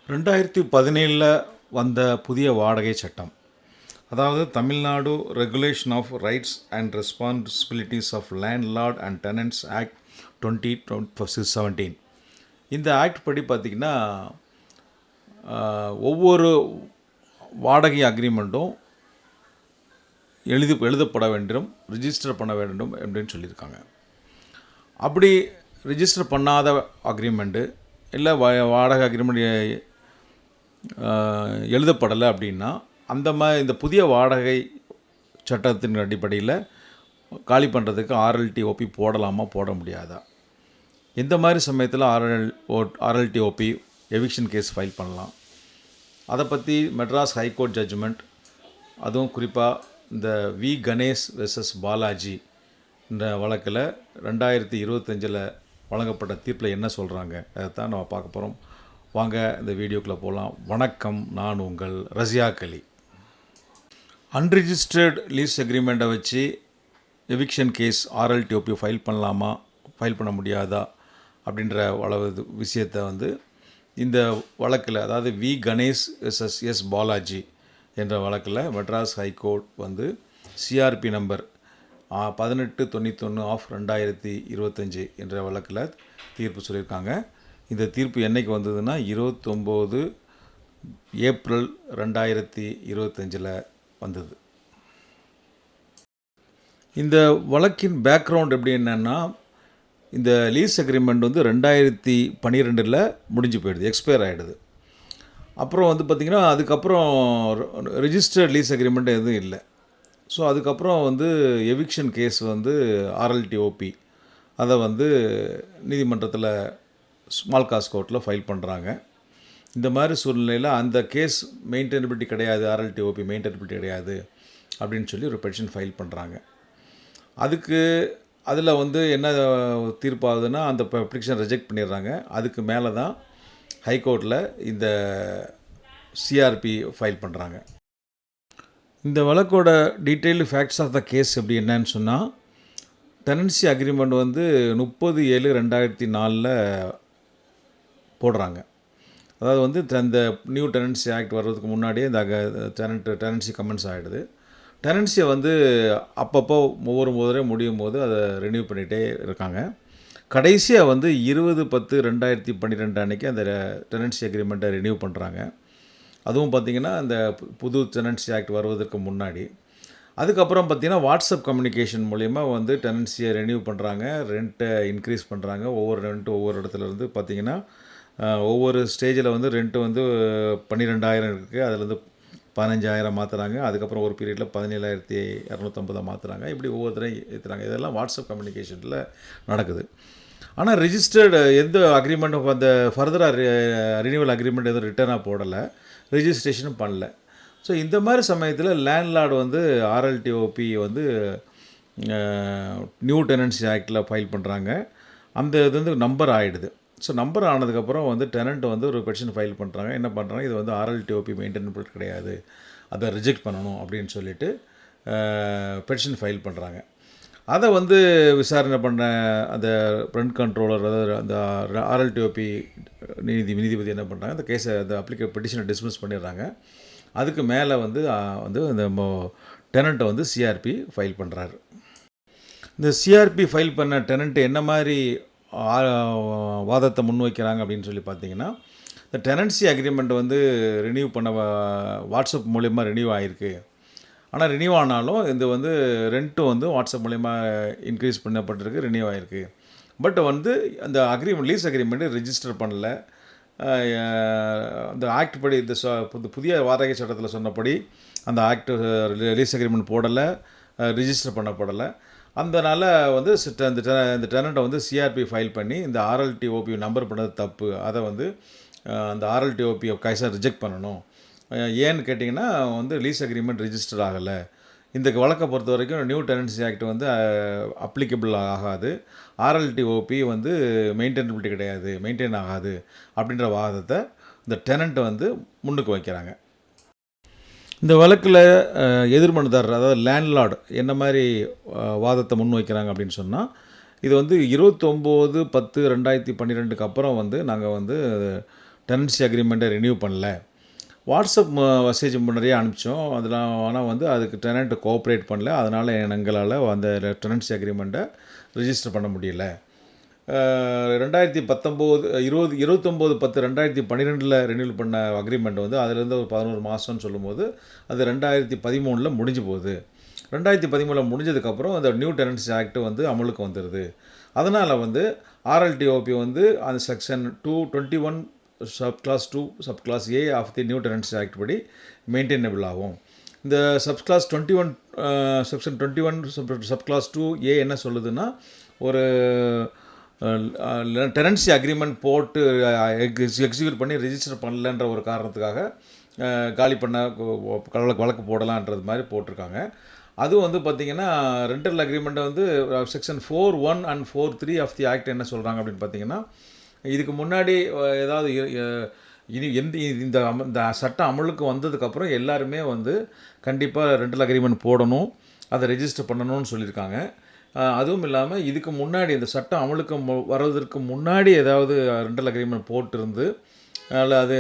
2017 வந்த புதிய வாடகை சட்டம். அதாவது Tamil Nadu regulation of rights and responsibilities of landlord and tenants act 2017. இந்த ஆக்ட் படி பார்த்திங்கன்னா ஒவ்வொரு வாடகை அக்ரிமெண்ட்டும் எழுதப்பட வேண்டும், ரிஜிஸ்டர் பண்ண வேண்டும் அப்படின்னு சொல்லியிருக்காங்க. அப்படி ரிஜிஸ்டர் பண்ணாத அக்ரிமெண்ட்டு இல்லை வாடகை அக்ரிமெண்ட் எழுதப்படலை அப்படின்னா இந்த புதிய வாடகை சட்டத்தின் அடிப்படையில் காலி பண்ணுறதுக்கு ஆர்எல்டிஓபி போடலாமா போட முடியாதா, எந்த மாதிரி சமயத்தில் ஆர்எல்டிஓபி எவிக்ஷன் கேஸ் ஃபைல் பண்ணலாம், அதை பற்றி மெட்ராஸ் ஹைகோர்ட் ஜட்ஜ்மெண்ட், அதுவும் குறிப்பாக இந்த வி கணேஷ் வெர்சஸ் பாலாஜி என்ற வழக்கில் 2025 வழங்கப்பட்ட தீர்ப்பில் என்ன சொல்கிறாங்க அதைத்தான் நம்ம பார்க்க போகிறோம். வாங்க இந்த வீடியோக்குள்ளே போகலாம். வணக்கம், நான் உங்கள் ரஸியா கலி. அன்ரிஜிஸ்டர்ட் லீஸ் அக்ரிமெண்ட்டை வச்சு எவிக்ஷன் கேஸ் ஆர்எல்டிஓபி ஃபைல் பண்ணலாமா ஃபைல் பண்ண முடியாதா அப்படின்ற விஷயத்தை இந்த வழக்கில், அதாவது வி கணேஷ் எஸ் பாலாஜி என்ற வழக்கில் மெட்ராஸ் ஹைகோர்ட் சிஆர்பி நம்பர் 1891/2025 என்ற வழக்கில் தீர்ப்பு சொல்லியிருக்காங்க. இந்த தீர்ப்பு என்றைக்கு வந்ததுன்னா 29 ஏப்ரல் 2025 வந்தது. இந்த வழக்கின் பேக்ரவுண்ட் எப்படி என்னென்னா, இந்த லீஸ் அக்ரிமெண்ட் 2012 முடிஞ்சு போயிடுது, எக்ஸ்பயர் ஆகிடுது. அப்புறம் பார்த்திங்கன்னா அதுக்கப்புறம் ரிஜிஸ்டர்ட் லீஸ் அக்ரிமெண்ட் எதுவும் இல்லை. ஸோ அதுக்கப்புறம் எவிக்ஷன் கேஸ் ஆர்எல்டிஓபி அதை நீதிமன்றத்தில் ஸ்மால் காஸ் கோர்ட்டில் ஃபைல் பண்ணுறாங்க. இந்த மாதிரி சூழ்நிலையில் அந்த கேஸ் மெயின்டெனபிலிட்டி கிடையாது, ஆர்எல்டிஓபி மெயின்டெனபிலிட்டி கிடையாது அப்படின்னு சொல்லி ஒரு பெட்டிஷன் ஃபைல் பண்ணுறாங்க. அதில் என்ன தீர்ப்பாகுதுன்னா, அந்த பெட்டிஷன் ரிஜெக்ட் பண்ணிடுறாங்க. அதுக்கு மேலே தான் ஹைகோர்ட்டில் இந்த சிஆர்பி ஃபைல் பண்ணுறாங்க. இந்த வழக்கோட detailed facts of the case எப்படி என்னன்னு சொன்னால், டெனன்சி அக்ரிமெண்ட் 30/7/2004 போடுறாங்க. அதாவது அந்த நியூ டெனன்சி ஆக்ட் வர்றதுக்கு முன்னாடியே இந்த டெனன்சி கமெண்ட்ஸ் ஆகிடுது. டெனன்சியை அப்பப்போ ஒவ்வொரு முறையும் முடியும் போது அதை ரெனியூ பண்ணிகிட்டே இருக்காங்க. கடைசியாக 20/10/2012 அன்றைக்கி அந்த டெனன்சி அக்ரிமெண்ட்டை ரெனியூ பண்ணுறாங்க. அதுவும் பார்த்திங்கன்னா அந்த புது டெனன்சி ஆக்ட் வருவதற்கு முன்னாடி. அதுக்கப்புறம் பார்த்திங்கன்னா வாட்ஸ்அப் கம்யூனிகேஷன் மூலிமா டெனன்சியை ரெனியூ பண்ணுறாங்க, ரெண்ட்டை இன்க்ரீஸ் பண்ணுறாங்க. ஒவ்வொரு இடத்துலேருந்து பார்த்திங்கன்னா ஒவ்வொரு ஸ்டேஜில் ரெண்ட்டு 12,000 இருக்குது, அதில் 15,000 மாற்றுறாங்க. அதுக்கப்புறம் ஒரு பீரியடில் 17,250 மாற்றுறாங்க. இப்படி ஒவ்வொருத்தரையும் ஏற்றுறாங்க. இதெல்லாம் வாட்ஸ்அப் கம்யூனிகேஷனில் நடக்குது. ஆனால் ரிஜிஸ்டர்டு எந்த அக்ரிமெண்ட்டும் அந்த ஃபர்தராக ரினியூவல் அக்ரிமெண்ட் எதுவும் ரிட்டர்னாக போடலை, ரிஜிஸ்ட்ரேஷனும் பண்ணல. ஸோ இந்த மாதிரி சமயத்தில் லேண்ட்லார்டு ஆர்எல்டிஓபி நியூ டெனன்சி ஆக்டில் ஃபைல் பண்ணுறாங்க. அந்த இது நம்பர் ஆகிடுது. ஸோ நம்பர் ஆனதுக்கப்புறம் டெனண்ட் ஒரு பெட்டிஷன் ஃபைல் பண்ணுறாங்க. என்ன பண்ணுறாங்க, இது ஆர்எல்டிஓபி மெயின்டெனபிள் கிடையாது, அதை ரிஜெக்ட் பண்ணணும் அப்படின்னு சொல்லிட்டு பெட்டிஷன் ஃபைல் பண்ணுறாங்க. அதை விசாரணை பண்ண அந்த ஃப்ரண்ட் கண்ட்ரோலர், அதாவது அந்த ஆர்எல்டிஓபி நீதிபதி என்ன பண்ணுறாங்க, அந்த கேஸை அந்த பெட்டிஷனை டிஸ்மிஸ் பண்ணிடுறாங்க. அதுக்கு மேலே அந்த டெனண்ட்டை சிஆர்பி ஃபைல் பண்ணுறாரு. இந்த சிஆர்பி ஃபைல் பண்ண டெனண்ட்டு என்ன மாதிரி வாதத்தை முன்வைக்கிறாங்க அப்படின்னு சொல்லி பார்த்தீங்கன்னா, இந்த டெனன்சி அக்ரிமெண்ட் ரினியூ பண்ண வாட்ஸ்அப் மூலயமா ரினியூ ஆகிருக்கு. ஆனால் ரினியூ ஆனாலும் இது ரெண்ட்டும் வாட்ஸ்அப் மூலயமா இன்க்ரீஸ் பண்ணப்பட்டிருக்கு, ரினியூ ஆகிருக்கு. பட் அந்த லீஸ் அக்ரிமெண்ட்டு ரிஜிஸ்டர் பண்ணல. அந்த ஆக்ட் படி இந்த புதிய வாடகை சட்டத்தில் சொன்னபடி அந்த ஆக்ட் லீஸ் அக்ரிமெண்ட் போடலை, ரிஜிஸ்டர் பண்ணப்படலை. அதனால் அந்த டெனண்ட்டை சிஆர்பி ஃபைல் பண்ணி இந்த ஆர்எல்டிஓபி நம்பர் பண்ணது தப்பு, அதை அந்த ஆர்எல்டிஓபி கைஸை ரிஜெக்ட் பண்ணணும். ஏன்னு கேட்டிங்கன்னா லீஸ் அக்ரிமெண்ட் ரிஜிஸ்டர் ஆகலை. இந்த வழக்கை பொறுத்த வரைக்கும் நியூ டெனன்சி ஆக்ட் அப்ளிகபிள் ஆகாது, ஆர்எல்டிஓபி மெயின்டெனபிலிட்டி கிடையாது, மெயின்டைன் ஆகாது அப்படின்ற வாதத்தை இந்த டெனண்ட் முன்னுக்கு வைக்கிறாங்க. இந்த வழக்கில் எதிர்மனுதாரர், அதாவது லேண்ட்லார்டு என்ன மாதிரி வாதத்தை முன் வைக்கிறாங்க அப்படின்னு சொன்னால், இது 29/10/2012 அப்புறம் நாங்கள் டெனன்சி அக்ரிமெண்ட்டை ரினியூ பண்ணல. வாட்ஸ்அப் மெசேஜ் முன்னாடியே அனுப்பிச்சோம். அதெல்லாம் ஆனால் வந்து அதுக்கு டெனண்ட் கோஆப்ரேட் பண்ணல. அதனால் எங்களால் அந்த டெனன்சி அக்ரிமெண்ட்டை ரிஜிஸ்டர் பண்ண முடியல. 29/10/2012 ரெனியூல் பண்ண அக்ரிமெண்ட் வந்து அதுலேருந்து ஒரு 11 மாதம்னு சொல்லும்போது அது 2013 முடிஞ்சு போகுது. 2013 முடிஞ்சதுக்கப்புறம் அந்த நியூ டெனன்சி ஆக்ட் வந்து அமலுக்கு வந்துடுது. அதனால் வந்து ஆர்எல்டிஓபி வந்து அந்த section 221 subclause 2 subclause A of the new tenancy act படி மெயின்டைனபிள் ஆகும். இந்த சப்கிளாஸ் 21 செக்ஷன் 21 சப்கிளாஸ் 2 ஏ என்ன சொல்லுதுன்னா, ஒரு டெனன்சி அக்ரிமெண்ட் போட்டு எக்ஸிக்யூட் பண்ணி ரிஜிஸ்டர் பண்ணலன்ற ஒரு காரணத்துக்காக காலி பண்ண வழக்கு போடலான்றது மாதிரி போட்டிருக்காங்க. அதுவும் வந்து பார்த்திங்கன்னா ரெண்டல் அக்ரிமெண்ட்டை வந்து section 4(1) and 4(3) of the act என்ன சொல்கிறாங்க அப்படின்னு பார்த்தீங்கன்னா, இதுக்கு முன்னாடி ஏதாவது இனி இந்த சட்டம் அமலுக்கு வந்ததுக்கப்புறம் எல்லாருமே வந்து கண்டிப்பாக ரெண்டல் அக்ரிமெண்ட் போடணும், அதை ரெஜிஸ்டர் பண்ணணும்னு சொல்லியிருக்காங்க. அதுவும் இல்லாமல் இதுக்கு முன்னாடி இந்த சட்டம் அமலுக்கு வர்றதற்கு முன்னாடி ஏதாவது ரெண்டல் அக்ரிமெண்ட் போட்டிருந்து அதில் அது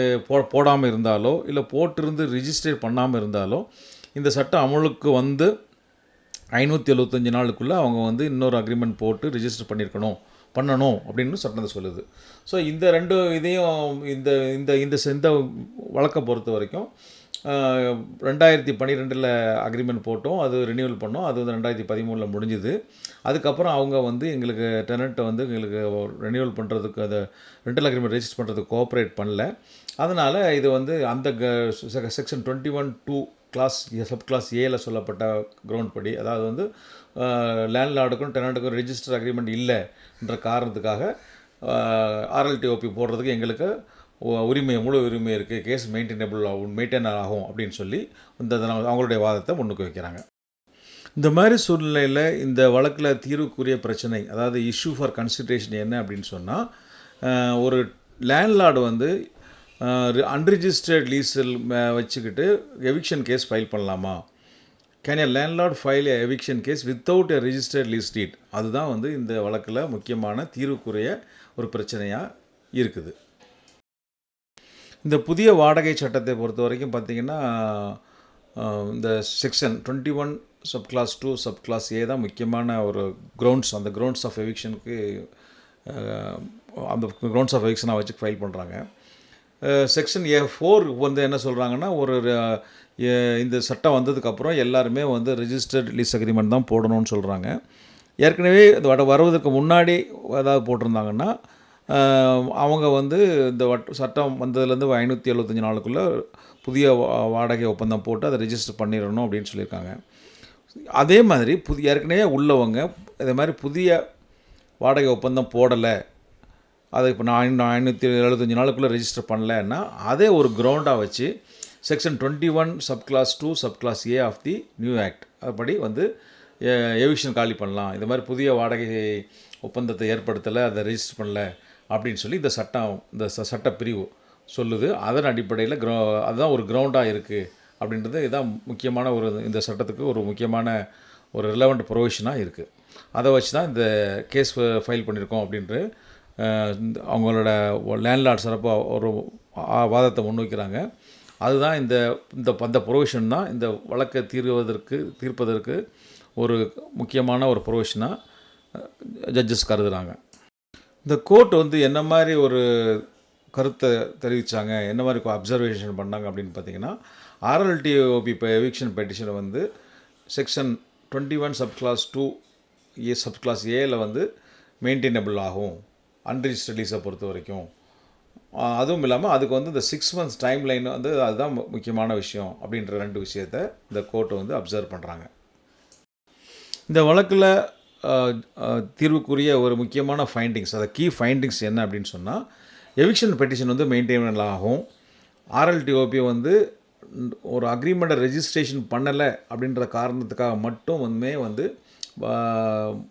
போடாமல் இருந்தாலோ இல்லை போட்டிருந்து ரிஜிஸ்டர் பண்ணாமல் இருந்தாலோ இந்த சட்டம் அமலுக்கு வந்து 575 நாளுக்குள்ளே அவங்க வந்து இன்னொரு அக்ரிமெண்ட் போட்டு ரிஜிஸ்டர் பண்ணணும் அப்படின்னு சட்டத்தை சொல்லுது. ஸோ இந்த ரெண்டு இதையும் இந்த இந்த இந்த வழக்கை பொறுத்த வரைக்கும் 2012 அக்ரிமெண்ட் போட்டோம், அது ரினியூவல் பண்ணோம். அது வந்து 2013 முடிஞ்சுது. அதுக்கப்புறம் அவங்க வந்து எங்களுக்கு டெனண்ட்டை வந்து எங்களுக்கு ரினியூவல் பண்ணுறதுக்கு அதை ரெண்டல் அக்ரிமெண்ட் ரெஜிஸ்டர் பண்ணுறதுக்கு கோஆப்ரேட் பண்ணல. அதனால் இது வந்து அந்த செக்ஷன் 21(2) சப் கிளாஸ் ஏல சொல்லப்பட்ட கிரவுண்ட் படி, அதாவது வந்து லேண்ட்லார்டுக்கும் டெனண்ட்டுக்கும் ரெஜிஸ்டர் அக்ரிமெண்ட் இல்லைன்ற காரணத்துக்காக ஆர்எல்டிஓபி போடுறதுக்கு எங்களுக்கு முழு உரிமை இருக்குது, கேஸ் மெயின்டைன் ஆகும் அப்படின்னு சொல்லி அவங்களுடைய வாதத்தை முன்னுக்கு வைக்கிறாங்க. இந்த மாதிரி சூழ்நிலையில் இந்த வழக்கில் தீர்வுக்குரிய பிரச்சனை, அதாவது இஷ்யூ ஃபார் கன்சிடரேஷன் என்ன அப்படின்னு சொன்னால், ஒரு லேண்ட்லார்டு வந்து அன்ரிஜிஸ்டர்ட் லீஸில் வச்சுக்கிட்டு எவிக்ஷன் கேஸ் ஃபைல் பண்ணலாமா? Can a landlord file a eviction case without a registered lease deed? அதுதான் வந்து இந்த வழக்கில் முக்கியமான தீர்வுக்குரிய ஒரு பிரச்சனையாக இருக்குது. இந்த புதிய வாடகை சட்டத்தை பொறுத்த வரைக்கும் பார்த்திங்கன்னா, இந்த செக்ஷன் 21 சப்கிளாஸ் 2 சப்கிளாஸ் ஏ தான் முக்கியமான ஒரு கிரவுண்ட்ஸ். அந்த கிரவுண்ட்ஸ் ஆஃப் எவிக்ஷனுக்கு அந்த கிரவுண்ட்ஸ் ஆஃப் எவிக்ஷனாக வச்சு ஃபைல் பண்ணுறாங்க. செக்ஷன் A4 வந்து என்ன சொல்கிறாங்கன்னா, இந்த சட்டம் வந்ததுக்கப்புறம் எல்லாருமே வந்து ரிஜிஸ்டர்ட் லீஸ் அக்ரிமெண்ட் தான் போடணும்னு சொல்கிறாங்க. ஏற்கனவே வருவதற்கு முன்னாடி ஏதாவது போட்டிருந்தாங்கன்னா அவங்க வந்து இந்த சட்டம் வந்ததுலேருந்து 575 நாளுக்குள்ளே புதிய வாடகை ஒப்பந்தம் போட்டு அதை ரெஜிஸ்டர் பண்ணிடணும் அப்படின்னு சொல்லியிருக்காங்க. அதே மாதிரி ஏற்கனவே உள்ளவங்க இதே மாதிரி புதிய வாடகை ஒப்பந்தம் போடலை, அதை இப்போ 575 நாளுக்குள்ளே ரெஜிஸ்டர் பண்ணலைன்னா அதே ஒரு கிரவுண்டாக வச்சு section 21 subclause 2 subclause A of the new act அதுபடி வந்து எவிக்ஷன் காலி பண்ணலாம். இந்த மாதிரி புதிய வாடகை ஒப்பந்தத்தை ஏற்படுத்தலை, அதை ரெஜிஸ்டர் பண்ணலை அப்படின்னு சொல்லி இந்த சட்டப்பிரிவு சொல்லுது. அதன் அடிப்படையில் அதுதான் ஒரு கிரவுண்டாக இருக்குது அப்படின்றது இதுதான் முக்கியமான இந்த சட்டத்துக்கு ஒரு முக்கியமான ஒரு ரிலவெண்ட் ப்ரொவிஷனாக இருக்குது. அதை வச்சு தான் இந்த கேஸ் ஃபைல் பண்ணியிருக்கோம் அப்படின்ட்டு அவங்களோட லேண்ட்லார்ட் சிறப்பாக ஒரு வாதத்தை முன்வைக்கிறாங்க. அதுதான் அந்த ப்ரொவிஷன் தான் இந்த வழக்கை தீர்ப்பதற்கு ஒரு முக்கியமான ஒரு ப்ரொவிஷனாக ஜட்ஜஸ் கருதுகிறாங்க. இந்த கோர்ட் வந்து என்ன மாதிரி ஒரு கருத்தை தெரிவித்தாங்க, என்ன மாதிரி அப்சர்வேஷன் பண்ணாங்க அப்படின்னு பார்த்தீங்கன்னா, ஆர்எல்டிஓபி இப்போ எவிக்ஷன் பெட்டிஷனை வந்து செக்ஷன் 21 சப்கிளாஸ் 2 சப்கிளாஸ் ஏல வந்து மெயின்டைனபிள் ஆகும் அன்ரிஜிஸ்டர்ட் லீஸை பொறுத்த வரைக்கும். அதுவும் இல்லாமல் அதுக்கு வந்து இந்த 6 months டைம் லைன் வந்து அதுதான் முக்கியமான விஷயம் அப்படின்ற 2 விஷயத்தை இந்த கோர்ட்டை வந்து அப்சர்வ் பண்ணுறாங்க. இந்த வழக்கில் தீர்வுக்குரிய ஒரு முக்கியமான ஃபைண்டிங்ஸ், அதை கீ ஃபைண்டிங்ஸ் என்ன அப்படின்னு சொன்னால், எவிக்ஷன் பெட்டிஷன் வந்து மெயின்டைன் ஆகும். ஆர்எல்டிஓபி வந்து ஒரு அக்ரிமெண்ட்டை ரெஜிஸ்ட்ரேஷன் பண்ணலை அப்படின்ற காரணத்துக்காக மட்டும் வந்து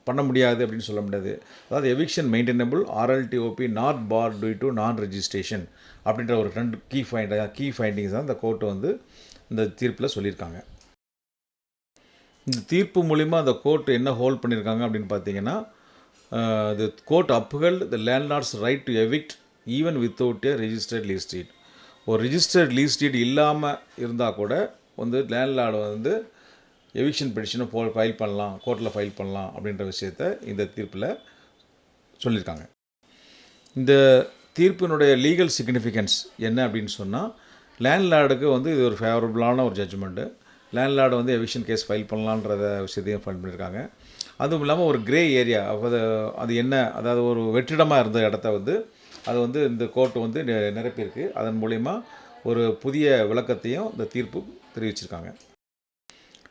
பண்ண முடியாது அப்படின்னு சொல்ல முடியாது. அதாவது eviction maintainable, RLDOP not bar due to non registration அப்படின்ற ஒரு 2 கீ ஃபைண்டிங்ஸ் தான் இந்த கோர்ட்டு வந்து இந்த தீர்ப்பில் சொல்லியிருக்காங்க. இந்த தீர்ப்பு மூலிமா அந்த கோர்ட் என்ன ஹோல்ட் பண்ணியிருக்காங்க அப்படின்னு பார்த்தீங்கன்னா, the court upheld the landlord's right to evict even without a registered lease deed. ஒரு ரிஜிஸ்டர்ட் லீஸ் டீட் இல்லாமல் இருந்தால் கூட வந்து லேண்ட்லார்டு வந்து எவிக்ஷன் பெட்டிஷனை ஃபைல் பண்ணலாம், கோர்ட்டில் ஃபைல் பண்ணலாம் அப்படின்ற விஷயத்தை இந்த தீர்ப்பில் சொல்லியிருக்காங்க. இந்த தீர்ப்பினுடைய லீகல் சிக்னிஃபிகன்ஸ் என்ன அப்படின்னு சொன்னால், லேண்ட்லார்டுக்கு வந்து இது ஒரு ஃபேவரபுளான ஒரு ஜட்ஜ்மெண்ட்டு. லேண்ட்லார்டு வந்து எவிக்ஷன் கேஸ் ஃபைல் பண்ணலான்றத விஷயத்தையும் ஃபைல் பண்ணியிருக்காங்க. அதுவும் இல்லாமல் ஒரு கிரே ஏரியா, அது என்ன, அதாவது ஒரு வெற்றிடமாக இருந்த இடத்த வந்து அது வந்து இந்த கோர்ட்டு வந்து நிரப்பியிருக்கு. அதன் மூலிமா ஒரு புதிய விளக்கத்தையும் இந்த தீர்ப்பு தெரிவிச்சிருக்காங்க.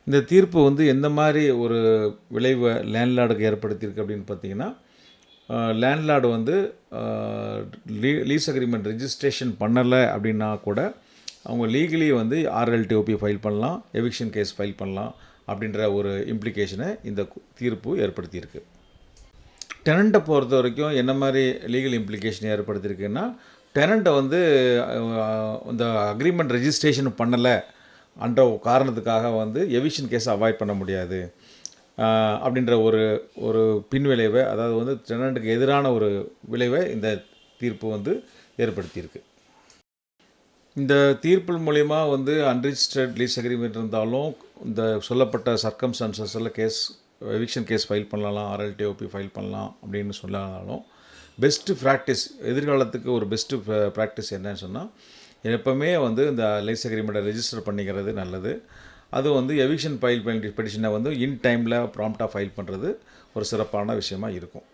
இந்த தீர்ப்பு வந்து எந்த மாதிரி ஒரு விளைவை லேண்ட்லார்டுக்கு ஏற்படுத்தியிருக்கு அப்படின்னு பார்த்தீங்கன்னா, லேண்ட்லார்டு வந்து லீஸ் அக்ரிமெண்ட் ரெஜிஸ்ட்ரேஷன் பண்ணலை அப்படின்னா கூட அவங்க லீகலி வந்து ஆர்எல்டிஓபி ஃபைல் பண்ணலாம், எவிக்ஷன் கேஸ் ஃபைல் பண்ணலாம் அப்படின்ற ஒரு இம்ப்ளிகேஷனை இந்த தீர்ப்பு ஏற்படுத்தியிருக்கு. டெனண்ட்டை பொறுத்த வரைக்கும் என்ன மாதிரி லீகல் இம்ப்ளிகேஷன் ஏற்படுத்தியிருக்குன்னா, டெனண்ட்டை வந்து இந்த அக்ரிமெண்ட் ரெஜிஸ்ட்ரேஷன் பண்ணலை என்ற காரணத்துக்காக வந்து எவிக்ஷன் கேஸை அவாய்ட் பண்ண முடியாது அப்படின்ற ஒரு பின்விளைவை, அதாவது வந்து டெனண்ட்டுக்கு எதிரான ஒரு விளைவை இந்த தீர்ப்பு வந்து ஏற்படுத்தியிருக்கு. இந்த தீர்ப்பு மூலிமா வந்து அன்ரிஜிஸ்டர்ட் லீஸ் அக்ரிமெண்ட் இருந்தாலும் இந்த சொல்லப்பட்ட சர்க்கம்ஸ்டான்சஸில் எவிக்ஷன் கேஸ் ஃபைல் பண்ணலாம், ஆர்எல்டிஓபி ஃபைல் பண்ணலாம் அப்படின்னு சொன்னாலும் பெஸ்ட்டு ப்ராக்டிஸ், எதிர்காலத்துக்கு ஒரு பெஸ்ட்டு ப்ராக்டிஸ் என்னன்னு சொன்னால், எப்போவுமே வந்து இந்த லீஸ் அக்ரிமெண்ட்டை ரெஜிஸ்டர் பண்ணிக்கிறது நல்லது. அது வந்து எவிக்ஷன் பெட்டிஷனை வந்து இன் டைமில் ப்ராம்ப்டாக ஃபைல் பண்ணுறது ஒரு சிறப்பான விஷயமா இருக்கும்.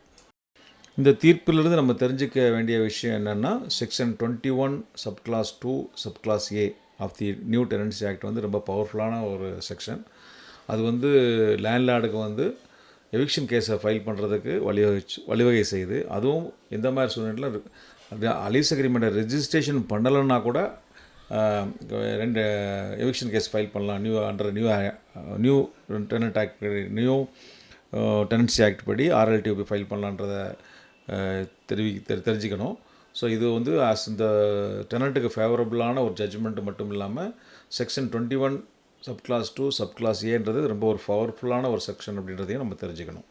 இந்த தீர்ப்பிலிருந்து நம்ம தெரிஞ்சிக்க வேண்டிய விஷயம் என்னென்னா, section 21 subclause 2 subclause A of the new tenancy act வந்து ரொம்ப பவர்ஃபுல்லான ஒரு செக்ஷன். அது வந்து லேண்ட்லார்டுக்கு வந்து எவிக்ஷன் கேஸை ஃபைல் பண்ணுறதுக்கு வழிவகை செய்யுது. அதுவும் எந்த மாதிரி சூழ்நிலையில் லீஸ் அக்ரிமெண்ட்டை ரெஜிஸ்ட்ரேஷன் பண்ணலைன்னா கூட 2 எவிக்ஷன் கேஸ் ஃபைல் பண்ணலாம். New tenant act, new tenancy act படி ஆர்எல்டிஓபி ஃபைல் பண்ணலான்றதை தெரிஞ்சுக்கணும். ஸோ இது வந்து இந்த டெனண்ட்டுக்கு ஃபேவரபுளான ஒரு ஜட்ஜ்மெண்ட் மட்டும் இல்லாமல் செக்ஷன் 21 சப்கிளாஸ் 2 சப்கிளாஸ் ஏன்றது ரொம்ப ஒரு பவர்ஃபுல்லான ஒரு செக்ஷன் அப்படின்றதையும் நம்ம தெரிஞ்சுக்கணும்.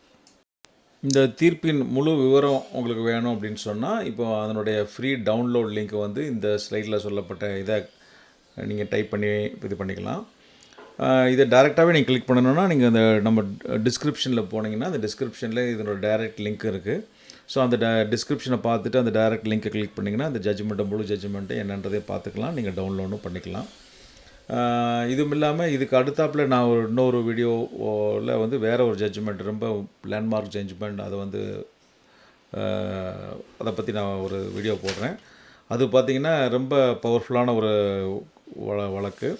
இந்த தீர்ப்பின் முழு விவரம் உங்களுக்கு வேணும் அப்படின்னு சொன்னால், இப்போ அதனுடைய ஃப்ரீ டவுன்லோட் லிங்க் வந்து இந்த ஸ்லைடில் சொல்லப்பட்ட இதை நீங்கள் டைப் பண்ணி இது பண்ணிக்கலாம். இதை டைரெக்டாகவே நீங்கள் கிளிக் பண்ணணுன்னா, நீங்கள் அந்த நம்ம டிஸ்கிரிப்ஷனில் போனீங்கன்னா அந்த டிஸ்கிரிப்ஷனில் இதனோட டைரக்ட் லிங்க் இருக்குது. ஸோ அந்த டிஸ்கிரிப்ஷனை பார்த்துட்டு அந்த டைரக்ட் லிங்க்கை கிளிக் பண்ணிங்கன்னா அந்த முழு ஜட்ஜ்மெண்ட்டு என்னன்றதை பார்த்துக்கலாம், நீங்கள் டவுன்லோடும் பண்ணிக்கலாம். இதுவும் இல்லாமல் இதுக்கு அடுத்தாப்பில் நான் இன்னொரு வீடியோவில் வந்து வேறு ஒரு ஜட்ஜ்மெண்ட், ரொம்ப லேண்ட்மார்க் ஜட்ஜ்மெண்ட், அதை வந்து அதை பற்றி நான் ஒரு வீடியோ போடுறேன். அது பார்த்திங்கன்னா ரொம்ப பவர்ஃபுல்லான ஒரு வழக்கு.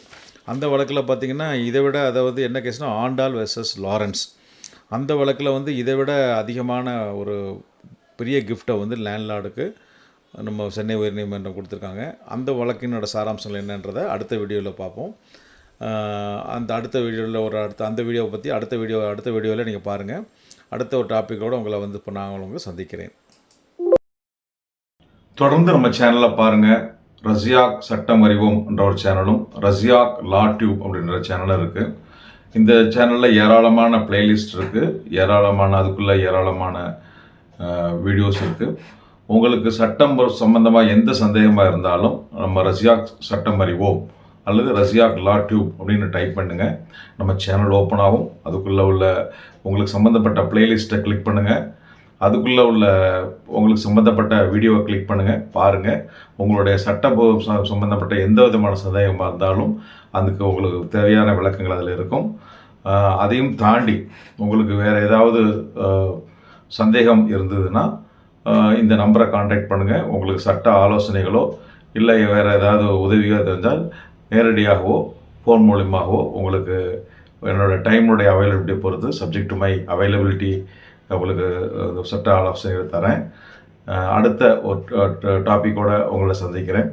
அந்த வழக்கில் பார்த்திங்கன்னா இதை விட, அதாவது என்ன கேஸ்னால் ஆண்டாள் வெர்சஸ் லாரன்ஸ், அந்த வழக்கில் வந்து இதை விட அதிகமான ஒரு பெரிய கிஃப்ட்டை வந்து லேண்ட்லார்டுக்கு நம்ம சென்னை உயர்நீதிமன்றம் கொடுத்துருக்காங்க. அந்த வழக்கினோட சாராம்சங்கள் என்னன்றதை அடுத்த வீடியோவில் பார்ப்போம். அந்த அடுத்த வீடியோவில் அந்த வீடியோவை பற்றி அடுத்த வீடியோவில் நீங்கள் பாருங்கள். அடுத்த ஒரு டாப்பிக்கோடு உங்களை வந்து இப்போ நான் உங்களை சந்திக்கிறேன். தொடர்ந்து நம்ம சேனலில் பாருங்கள். ரஸியாக் சட்டம் அறிவோம் என்ற ஒரு சேனலும், ரஸியாக் லா டியூப் அப்படின்ற சேனலும் இருக்குது. இந்த சேனலில் ஏராளமான பிளேலிஸ்ட் இருக்குது, அதுக்குள்ளே ஏராளமான வீடியோஸ் இருக்குது. உங்களுக்கு சட்டம் சம்பந்தமாக எந்த சந்தேகமாக இருந்தாலும் நம்ம ரஸியாக் சட்டம் அறிவோம் அல்லது ரஸியாக் லா டியூப் அப்படின்னு டைப் பண்ணுங்கள். நம்ம சேனல் ஓப்பன் ஆகும். அதுக்குள்ளே உள்ள உங்களுக்கு சம்மந்தப்பட்ட பிளேலிஸ்ட்டை கிளிக் பண்ணுங்கள். அதுக்குள்ளே உள்ள உங்களுக்கு சம்மந்தப்பட்ட வீடியோவை கிளிக் பண்ணுங்கள், பாருங்கள். உங்களுடைய சம்பந்தப்பட்ட எந்த விதமான சந்தேகமாக இருந்தாலும் அதுக்கு உங்களுக்கு தேவையான விளக்கங்கள் அதில் இருக்கும். அதையும் தாண்டி உங்களுக்கு வேறு ஏதாவது சந்தேகம் இருந்ததுன்னா இந்த நம்பரை கான்டாக்ட் பண்ணுங்கள். உங்களுக்கு சட்ட ஆலோசனைகளோ இல்லை வேறு ஏதாவது உதவியோ தெரிஞ்சால் நேரடியாகவோ ஃபோன் மூலியமாகவோ உங்களுக்கு என்னோடய டைமுடைய அவைலபிலிட்டியை பொறுத்து, சப்ஜெக்ட் டு மை அவைலபிலிட்டி, உங்களுக்கு சட்ட ஆலோசனைகள் தரேன். அடுத்த ஒரு டாப்பிக்கோடு உங்களை சந்திக்கிறேன்.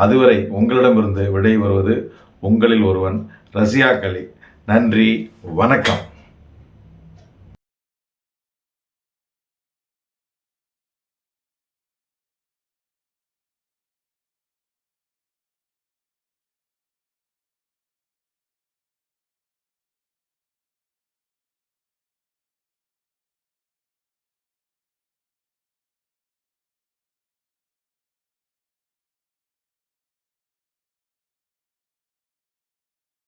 அதுவரை உங்களிடமிருந்து விடை வருவது உங்களில் ஒருவன் ரஸியாக் அலி. நன்றி, வணக்கம்.